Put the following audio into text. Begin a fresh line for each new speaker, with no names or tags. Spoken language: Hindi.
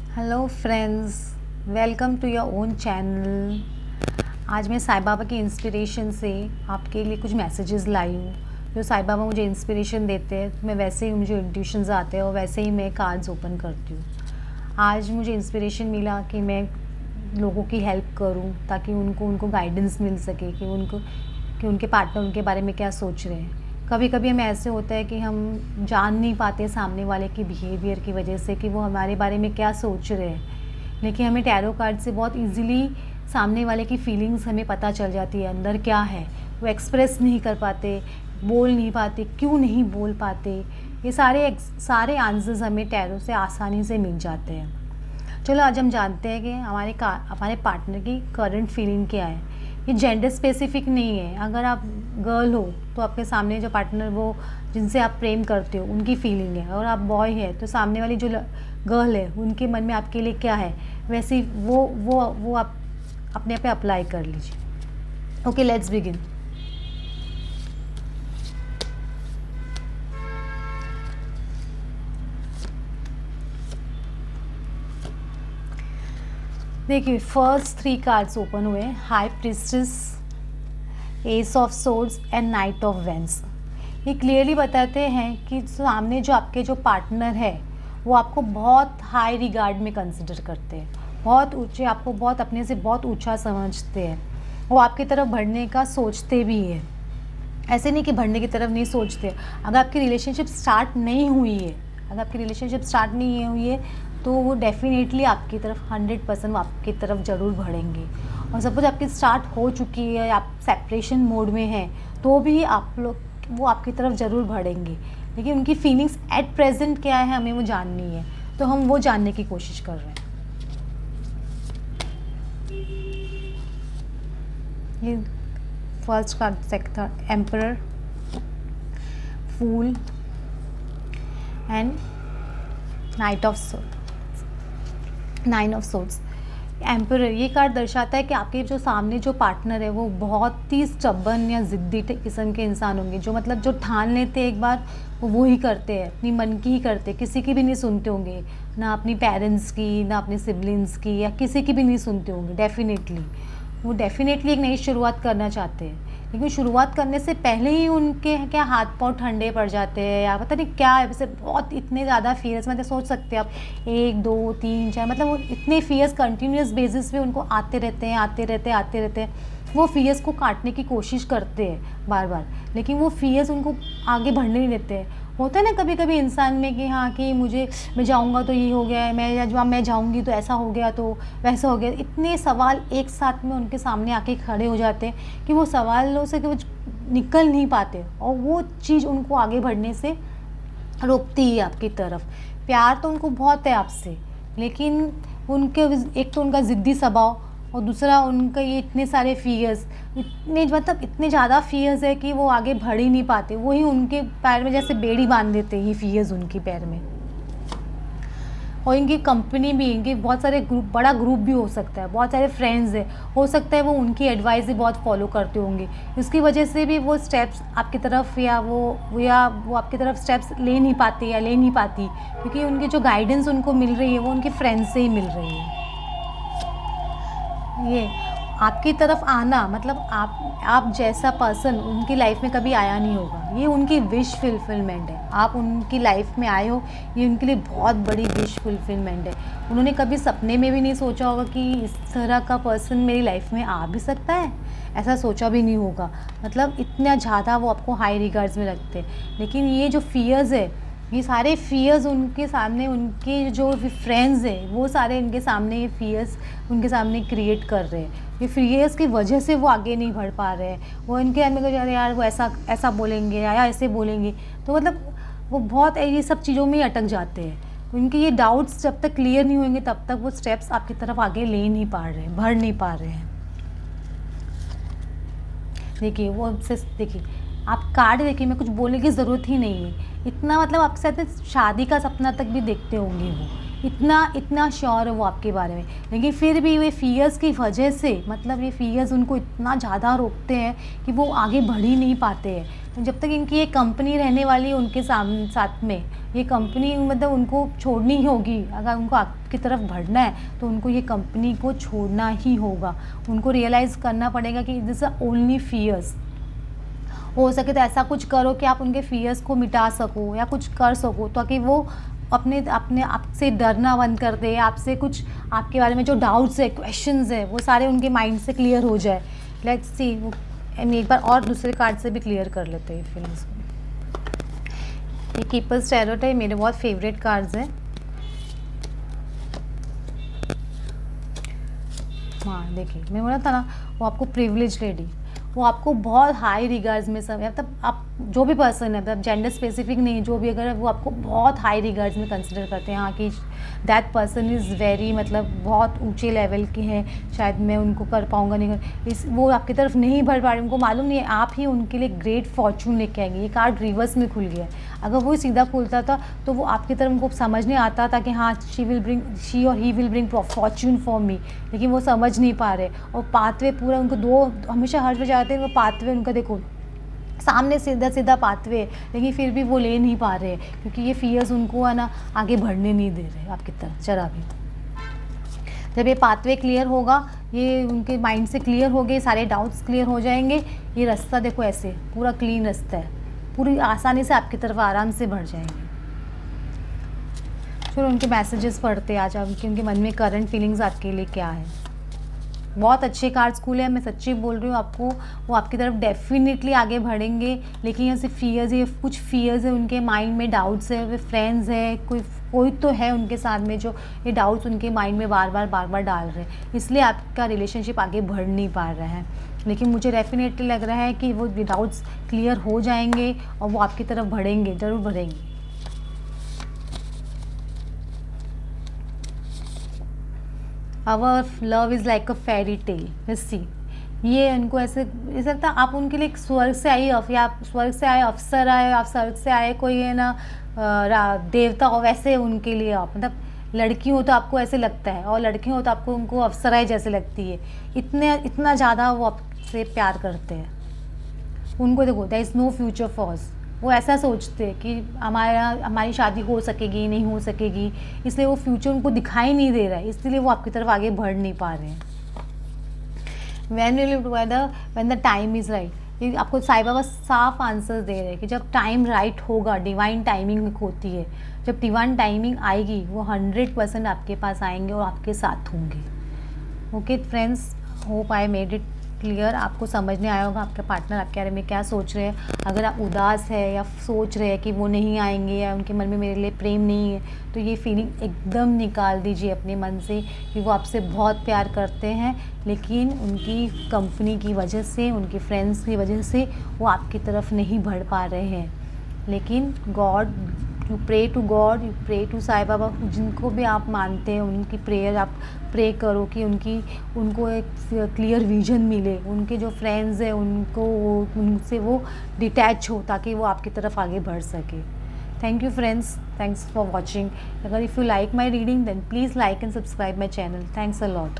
Hello friends, welcome to your own channel. आज मैं साईं बाबा की इंस्पिरेशन से आपके लिए कुछ मैसेजेस लाई हूँ। जो साईं बाबा मुझे इंस्पिरेशन देते हैं, मैं वैसे ही मुझे इंट्यूशंस आते हैं और वैसे ही मैं कार्ड्स ओपन करती हूँ। आज मुझे इंस्पिरेशन मिला कि मैं लोगों की हेल्प करूँ ताकि उनको गाइडेंस मिल सके कि उनके पार्टनर उनके बारे में क्या सोच रहे हैं। कभी कभी हमें ऐसे होता है कि हम जान नहीं पाते सामने वाले की बिहेवियर की वजह से कि वो हमारे बारे में क्या सोच रहे हैं, लेकिन हमें टैरो कार्ड से बहुत इजीली सामने वाले की फीलिंग्स हमें पता चल जाती है, अंदर क्या है। वो एक्सप्रेस नहीं कर पाते, बोल नहीं पाते, क्यों नहीं बोल पाते, ये सारे आंसर्स हमें टैरो से आसानी से मिल जाते हैं। चलो आज हम जानते हैं कि हमारे पार्टनर की करंट फीलिंग क्या है। ये जेंडर स्पेसिफिक नहीं है। अगर आप गर्ल हो तो आपके सामने जो पार्टनर वो जिनसे आप प्रेम करते हो उनकी फीलिंग है, और आप बॉय है तो सामने वाली जो गर्ल है उनके मन में आपके लिए क्या है, वैसे ही वो आप अपने पे अप्लाई कर लीजिए। Okay, let's begin. देखिए, फर्स्ट 3 कार्ड्स ओपन हुए, high priestess, ace of swords and knight of wands. ये क्लियरली बताते हैं कि सामने जो आपके जो पार्टनर है वो आपको बहुत हाई रिगार्ड में कंसिडर करते हैं, बहुत ऊंचे, आपको बहुत अपने से बहुत ऊंचा समझते हैं। वो आपकी तरफ बढ़ने का सोचते भी हैं। ऐसे नहीं कि बढ़ने की तरफ नहीं सोचते। अगर आपकी रिलेशनशिप स्टार्ट नहीं हुई है, तो वो डेफिनेटली आपकी तरफ 100% आपकी तरफ ज़रूर बढ़ेंगे। और सपोज आपकी स्टार्ट हो चुकी है, आप सेपरेशन मोड में हैं, तो भी वो आपकी तरफ ज़रूर बढ़ेंगे। लेकिन उनकी फीलिंग्स एट प्रेजेंट क्या है हमें वो जाननी है, तो हम वो जानने की कोशिश कर रहे हैं। ये first card, second emperor, fool and nine of swords. Emperor ये कार्ड दर्शाता है कि आपके जो सामने जो पार्टनर है वो बहुत ही स्टबर्न या ज़िद्दी किस्म के इंसान होंगे, जो मतलब जो ठान लेते हैं एक बार वो ही करते हैं, अपनी मन की ही करते हैं, किसी की भी नहीं सुनते होंगे, ना अपनी पेरेंट्स की, ना अपने सिबलिंग्स की, या किसी की भी नहीं सुनते होंगे। वो डेफिनेटली एक नई शुरुआत करना चाहते हैं, लेकिन शुरुआत करने से पहले ही उनके क्या हाथ पाँव ठंडे पड़ जाते हैं, या पता नहीं क्या है, वैसे बहुत इतने ज़्यादा फियर्स, मतलब सोच सकते हैं आप 1 2 3 4, मतलब वो इतने फियर्स कंटिन्यूस बेसिस पे उनको आते रहते हैं। वो फियर्स को काटने की कोशिश करते हैं बार बार, लेकिन वो फियर्स उनको आगे बढ़ने नहीं देते हैं। होता है ना कभी कभी इंसान में कि हाँ कि मैं जाऊँगा तो ये हो गया है, मैं जाऊँगी तो ऐसा हो गया, तो वैसा हो गया। इतने सवाल एक साथ में उनके सामने आके खड़े हो जाते हैं कि वो सवालों से कि वो निकल नहीं पाते, और वो चीज़ उनको आगे बढ़ने से रोकती है आपकी तरफ। प्यार तो उनको बहुत है आपसे, लेकिन उनके एक तो उनका ज़िद्दी स्वभाव, और दूसरा उनका ये इतने सारे फियर्स, इतने ज़्यादा फियर्स है कि वो आगे बढ़ ही नहीं पाते। वही उनके पैर में जैसे बेड़ी बांध देते हैं ये फियर्स उनके पैर में। और इनकी कंपनी भी, इनके बहुत सारे बड़ा ग्रुप भी हो सकता है, बहुत सारे फ्रेंड्स है, हो सकता है वो उनकी एडवाइस भी बहुत फॉलो करते होंगे। इसकी वजह से भी वो स्टेप्स आपकी तरफ या वो आपकी तरफ स्टेप्स ले नहीं पाते या ले नहीं पाती, क्योंकि उनकी जो गाइडेंस उनको मिल रही है वो उनके फ्रेंड्स से ही मिल रही है। ये आपकी तरफ आना मतलब आप जैसा पर्सन उनकी लाइफ में कभी आया नहीं होगा, ये उनकी विश फुलफिलमेंट है। आप उनकी लाइफ में आए हो, ये उनके लिए बहुत बड़ी विश फुलफिलमेंट है। उन्होंने कभी सपने में भी नहीं सोचा होगा कि इस तरह का पर्सन मेरी लाइफ में आ भी सकता है, ऐसा सोचा भी नहीं होगा। मतलब इतना ज़्यादा वो आपको हाई रिगार्ड्स में रखते हैं। लेकिन ये जो फियर्स है, ये सारे फियर्स उनके सामने, उनके जो फ्रेंड्स हैं वो सारे इनके सामने ये फियर्स उनके सामने क्रिएट कर रहे हैं। ये फियर्स की वजह से वो आगे नहीं बढ़ पा रहे हैं। वो इनके अंदर को यार वो ऐसा बोलेंगे या ऐसे बोलेंगे, तो मतलब वो बहुत ये सब चीज़ों में ही अटक जाते हैं। उनके ये डाउट्स जब तक क्लियर नहीं होंगे तब तक वो स्टेप्स आपकी तरफ आगे ले नहीं पा रहे हैं, बढ़ नहीं पा रहे हैं। देखिए आप कार्ड देखिए, मैं कुछ बोलने की ज़रूरत ही नहीं है। इतना मतलब आपके साथ में शादी का सपना तक भी देखते होंगे वो, इतना इतना श्योर है वो आपके बारे में। लेकिन फिर भी वे फियर्स की वजह से, मतलब ये फियर्स उनको इतना ज़्यादा रोकते हैं कि वो आगे बढ़ ही नहीं पाते हैं। तो जब तक इनकी ये कंपनी रहने वाली है उनके साथ में, ये कंपनी मतलब उनको छोड़नी ही होगी। अगर उनको आपकी तरफ बढ़ना है तो उनको ये कंपनी को छोड़ना ही होगा। उनको रियलाइज़ करना पड़ेगा कि दिस आर ओनली फियर्स। हो सके तो ऐसा कुछ करो कि आप उनके फियर्स को मिटा सको या कुछ कर सको, ताकि वो अपने अपने आप से डरना बंद कर दे, आपसे कुछ आपके बारे में जो डाउट्स है, क्वेश्चंस है, वो सारे उनके माइंड से क्लियर हो जाए। लेट्स सी, हम एक बार और दूसरे कार्ड से भी क्लियर कर लेते हैं फीलिंग्स को। ये कीपर्स टैरोट है, मेरे बहुत फेवरेट कार्ड्स हैं। हाँ देखिए, मैं बोला था ना, वो आपको प्रिविलेज लेडी, वो आपको बहुत हाई रिगार्ड्स में सब, मतलब आप जो भी पर्सन है, मतलब जेंडर स्पेसिफिक नहीं, जो भी अगर है वो आपको बहुत हाई रिगार्ड्स में कंसिडर करते हैं। हाँ कि दैट पर्सन इज़ वेरी, मतलब बहुत ऊंचे लेवल के हैं, शायद मैं उनको कर पाऊँगा नहीं कर, इस वो आपकी तरफ नहीं बढ़ पा रहे, उनको मालूम नहीं है आप ही उनके लिए ग्रेट फॉर्चून लेके आएंगे। ये कार्ड रिवर्स में खुल गया है। अगर वो सीधा खुलता था तो वो आपकी तरफ उनको समझ नहीं आता था कि हाँ शी और he will bring Fortune for me, लेकिन वो समझ नहीं पा रहे। और पाथवे पूरा उनको दो, हमेशा हर जगह जाते हैं वो पाथवे उनका देखो सामने सीधा सीधा पाथवे, लेकिन फिर भी वो ले नहीं पा रहे, क्योंकि ये फियर्स उनको है ना आगे बढ़ने नहीं दे रहे आपकी तरफ जरा भी। जब ये पाथवे क्लियर होगा, ये उनके माइंड से क्लियर हो गए, सारे डाउट्स क्लियर हो जाएंगे, ये रास्ता देखो ऐसे पूरा क्लीन रास्ता है, पूरी आसानी से आपकी तरफ आराम से बढ़ जाएंगे। फिर उनके मैसेजेस पढ़ते आज उनके मन में करंट फीलिंग्स आपके लिए क्या है। बहुत अच्छे कार्ड्स खुले हैं, मैं सच्ची बोल रही हूँ आपको, वो आपकी तरफ डेफिनेटली आगे बढ़ेंगे। लेकिन ये सिर्फ फियर्स है, कुछ फियर्स है उनके माइंड में, डाउट्स है, वे फ्रेंड्स है, कोई तो है उनके साथ में जो ये डाउट्स उनके माइंड में बार बार डाल रहे हैं, इसलिए आपका रिलेशनशिप आगे बढ़ नहीं पा रहा है। लेकिन मुझे डेफिनेटली लग रहा है कि वो डाउट्स क्लियर हो जाएंगे और वो आपकी तरफ बढ़ेंगे, ज़रूर बढ़ेंगे। Our love is like a fairy tale. Let's see. ये उनको ऐसे लगता है आप उनके लिए एक स्वर्ग से आई, या आप स्वर्ग से आए अफसर आए, आप स्वर्ग से आए कोई है ना देवता हो, वैसे उनके लिए आप, मतलब लड़की हो तो आपको ऐसे लगता है, और लड़की हो तो आपको उनको अफसराई जैसे लगती है। इतना ज़्यादा वो आपसे प्यार करते हैं। उनको देखो there is no future for us, वो ऐसा सोचते हैं कि हमारी शादी हो सकेगी नहीं हो सकेगी, इसलिए वो फ्यूचर उनको दिखाई नहीं दे रहा है, इसलिए वो आपकी तरफ आगे बढ़ नहीं पा रहे हैं। When we live together when the time is right, ये आपको साईं बाबा साफ आंसर दे रहे हैं कि जब टाइम राइट होगा, डिवाइन टाइमिंग होती है, जब डिवाइन टाइमिंग आएगी वो 100% आपके पास आएंगे और आपके साथ होंगे। Okay friends, hope I made it clear. आपको समझने आया होगा आपके पार्टनर आपके बारे में क्या सोच रहे हैं। अगर आप उदास है या सोच रहे हैं कि वो नहीं आएंगे या उनके मन में मेरे लिए प्रेम नहीं है, तो ये फीलिंग एकदम निकाल दीजिए अपने मन से कि वो आपसे बहुत प्यार करते हैं, लेकिन उनकी कंपनी की वजह से, उनके फ्रेंड्स की वजह से वो आपकी तरफ नहीं बढ़ पा रहे हैं। लेकिन God, you pray to God, you pray to Sai Baba, जिनको भी आप मानते हैं उनकी प्रेयर आप प्रे करो कि उनको एक क्लियर विजन मिले, उनके जो फ्रेंड्स हैं उनसे वो डिटैच हो, ताकि वो आपकी तरफ आगे बढ़ सके। Thank you friends, thanks for watching. अगर if you like my reading then please like and subscribe my channel. Thanks a lot.